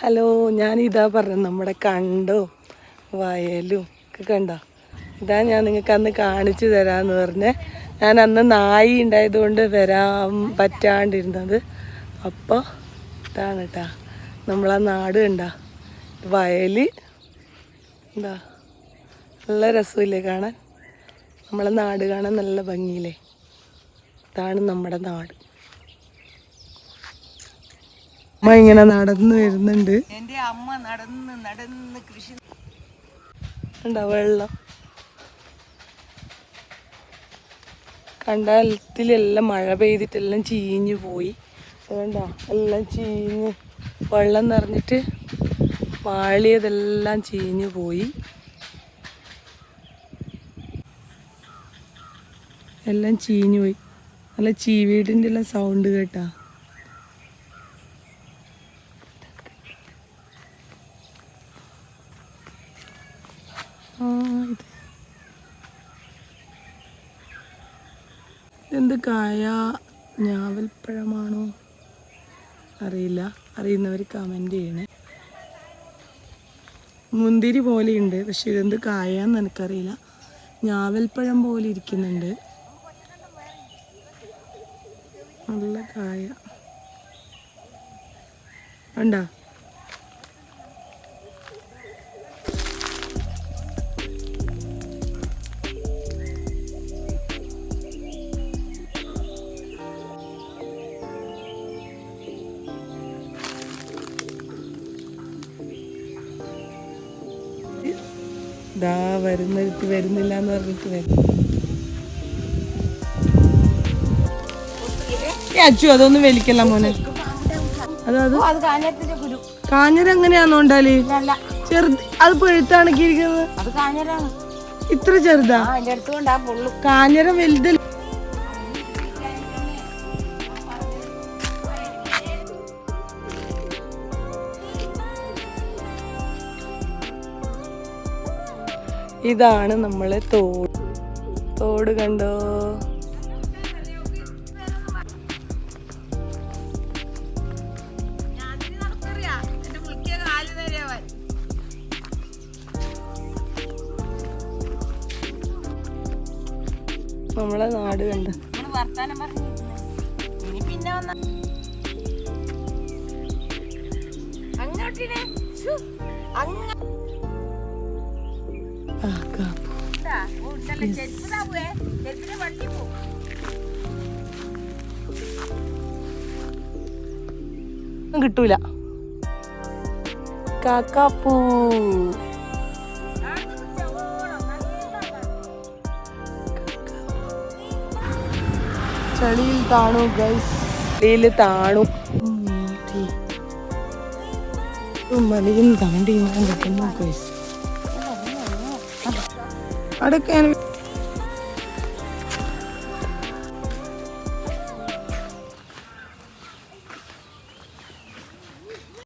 Hello, ഞാനിതാ പറഞ്ഞു നമ്മുടെ കണ്ടോ വയലും ഒക്കെ കണ്ടോ. ഇതാ ഞാൻ നിങ്ങൾക്ക് അന്ന് കാണിച്ചു തരാമെന്ന് പറഞ്ഞ് ഞാൻ അന്ന് നായി ഉണ്ടായതുകൊണ്ട് വരാൻ പറ്റാണ്ടിരുന്നത്. അപ്പോൾ ഇതാണ് കേട്ടാ നമ്മളാ നാട് കണ്ട വയൽ. എന്താ നല്ല രസമില്ലേ കാണാൻ? നമ്മളെ നാട് കാണാൻ നല്ല ഭംഗിയില്ലേ? ഇതാണ് നമ്മുടെ നാട്. അമ്മ ഇങ്ങനെ നടന്നു വരുന്നുണ്ട്. എൻ്റെ അമ്മ നടന്ന് നടന്ന് കൃഷി ഉണ്ടോ വെള്ളം കണ്ടത്തിലെല്ലാം മഴ പെയ്തിട്ടെല്ലാം ചീഞ്ഞു പോയി. അതുകൊണ്ടാ എല്ലാം ചീഞ്ഞ് വെള്ളം നിറഞ്ഞിട്ട് വാളിയതെല്ലാം ചീഞ്ഞു പോയി. എല്ലാം ചീഞ്ഞു പോയി. നല്ല ചീവീടിൻ്റെ എല്ലാം സൗണ്ട് കേട്ടാ. എന്ത് കായ? ഞാവൽപ്പഴമാണോ അറിയില്ല, അറിയുന്നവർ കമൻറ്റ് ചെയ്യണേ. മുന്തിരി പോലെയുണ്ട്, പക്ഷെ ഇതെന്ത് കായാന്ന് എനിക്കറിയില്ല. ഞാവൽപ്പഴം പോലെ ഇരിക്കുന്നുണ്ട്. നല്ല കായ ഉണ്ടോ? ഇതാ വരുന്നില്ല എന്ന് പറഞ്ഞിട്ട് വരും. അച്ചു അതൊന്നും വലിക്കല്ല മോനെ. കാഞ്ഞര എങ്ങനെയാന്നോ ഉണ്ടാല് ചെറുത്, അത് പഴുത്താണക്കിരിക്കുന്നത്. ഇത്ര ചെറുതാ കാഞ്ഞര? വലുത് ഇതാണ് നമ്മളെ തോട് കണ്ടോ? നമ്മളെ നാട് കണ്ട. കിട്ടൂല കാക്കാപ്പൂ. ചളിയിൽ താണു ഗൈസ്, ചളിയിൽ താണു. മലയിൽ താണ്ടി കിട്ടുന്നു ഗൈസ്. അടക്കാൻ